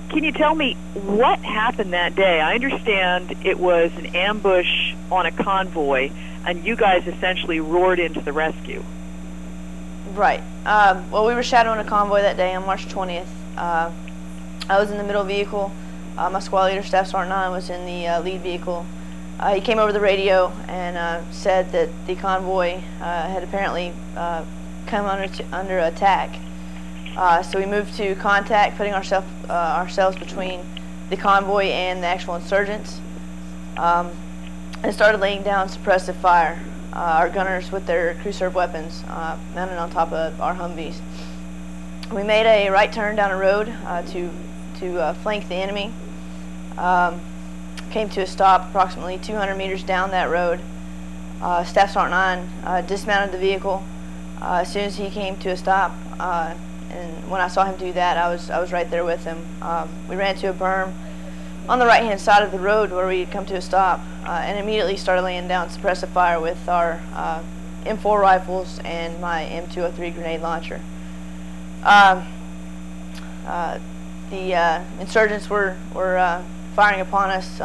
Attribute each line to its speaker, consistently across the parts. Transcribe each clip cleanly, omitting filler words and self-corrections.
Speaker 1: Can you tell me what happened that day? I understand it was an ambush on a convoy, and you guys essentially roared into the rescue.
Speaker 2: Right. Well, we were shadowing a convoy that day on March 20th. I was in the middle vehicle. My squad leader, Staff Sergeant 9, was in the lead vehicle. He came over the radio and said that the convoy had apparently come under attack. So we moved to contact, putting ourselves between the convoy and the actual insurgents, and started laying down suppressive fire. Our gunners with their crew-served weapons mounted on top of our Humvees. We made a right turn down a road to flank the enemy. Came to a stop approximately 200 meters down that road. Staff Sergeant 9 dismounted the vehicle as soon as he came to a stop. And when I saw him do that, I was right there with him. We ran to a berm on the right-hand side of the road where we had come to a stop, and immediately started laying down suppressive fire with our M4 rifles and my M203 grenade launcher. The insurgents were firing upon us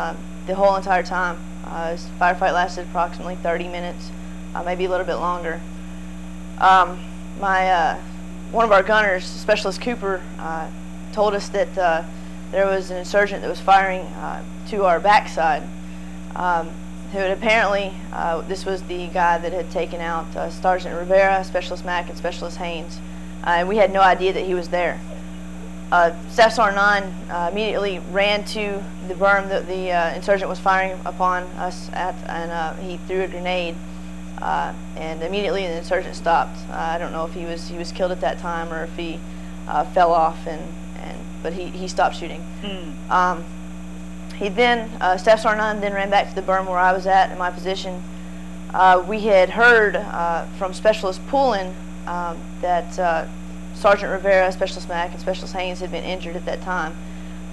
Speaker 2: the whole entire time. This firefight lasted approximately 30 minutes, maybe a little bit longer. One of our gunners, Specialist Cooper, told us that there was an insurgent that was firing to our backside, who had apparently, this was the guy that had taken out Sergeant Rivera, Specialist Mack, and Specialist Haynes, and we had no idea that he was there. Staff Sergeant 9 immediately ran to the berm that the insurgent was firing upon us at, and he threw a grenade. And immediately the insurgent stopped. I don't know if he was killed at that time or if he fell off, but he stopped shooting. He then, Staff Sergeant 9 then ran back to the berm where I was at in my position. We had heard from Specialist Poulin that Sergeant Rivera, Specialist Mack, and Specialist Haynes had been injured at that time,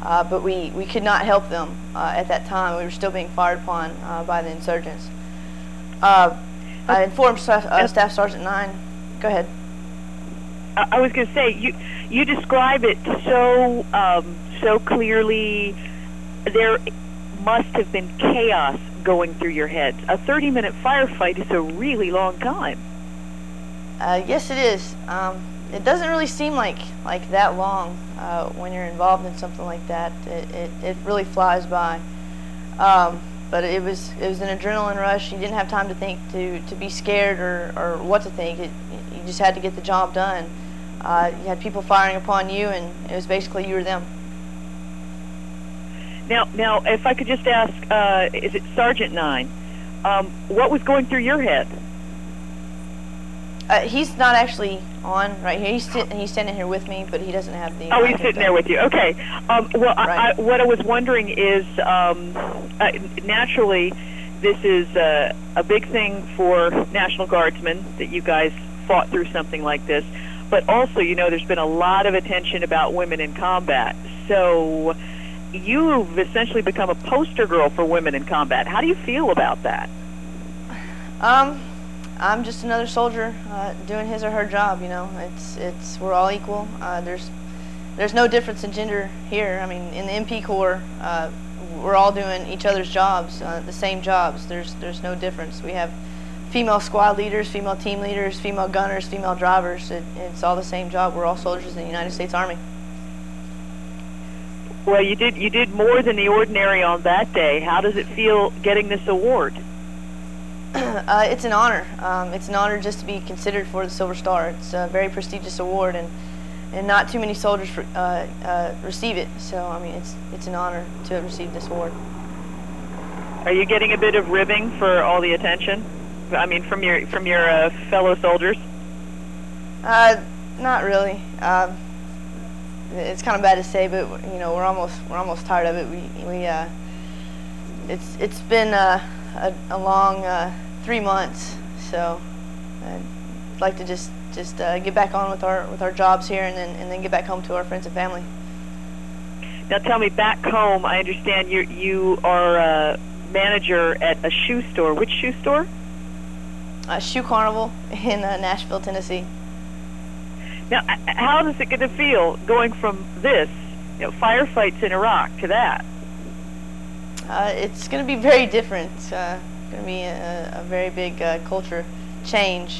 Speaker 2: but we could not help them at that time. We were still being fired upon by the insurgents. I informed Staff Sergeant 9. Go ahead.
Speaker 1: I was going to say, you describe it so clearly. There must have been chaos going through your head. A 30-minute firefight is a really long time.
Speaker 2: Yes, it is. It doesn't really seem like that long when you're involved in something like that. It really flies by. But it was an adrenaline rush. You didn't have time to think, to be scared or what to think. You just had to get the job done. You had people firing upon you, and it was basically you or them.
Speaker 1: Now, if I could just ask, is it Sergeant 9? What was going through your head?
Speaker 2: He's not actually on right here. He's standing here with me, but he doesn't have the.
Speaker 1: Oh, he's sitting there with you. Okay. Well,
Speaker 2: right.
Speaker 1: What I was wondering is, naturally, this is a big thing for National Guardsmen that you guys fought through something like this. But also, you know, there's been a lot of attention about women in combat. So you've essentially become a poster girl for women in combat. How do you feel about that?
Speaker 2: I'm just another soldier doing his or her job. You know, we're all equal. There's no difference in gender here. I mean, in the MP Corps, we're all doing each other's jobs, the same jobs. There's no difference. We have female squad leaders, female team leaders, female gunners, female drivers. It's all the same job. We're all soldiers in the United States Army.
Speaker 1: Well, you did more than the ordinary on that day. How does it feel getting this award?
Speaker 2: It's an honor. It's an honor just to be considered for the Silver Star. It's a very prestigious award, and not too many soldiers receive it. So I mean, it's an honor to have received this award.
Speaker 1: Are you getting a bit of ribbing for all the attention? I mean, from your fellow soldiers?
Speaker 2: Not really. It's kind of bad to say, but you know, we're almost tired of it. It's been a long 3 months, so I'd like to just get back on with our jobs here, and then get back home to our friends and family.
Speaker 1: Now, tell me, back home, I understand you are a manager at a shoe store. Which shoe store?
Speaker 2: Shoe Carnival in Nashville, Tennessee.
Speaker 1: Now, how does it get to feel going from this firefights in Iraq to that?
Speaker 2: It's going to be very different. It's going to be a very big culture change.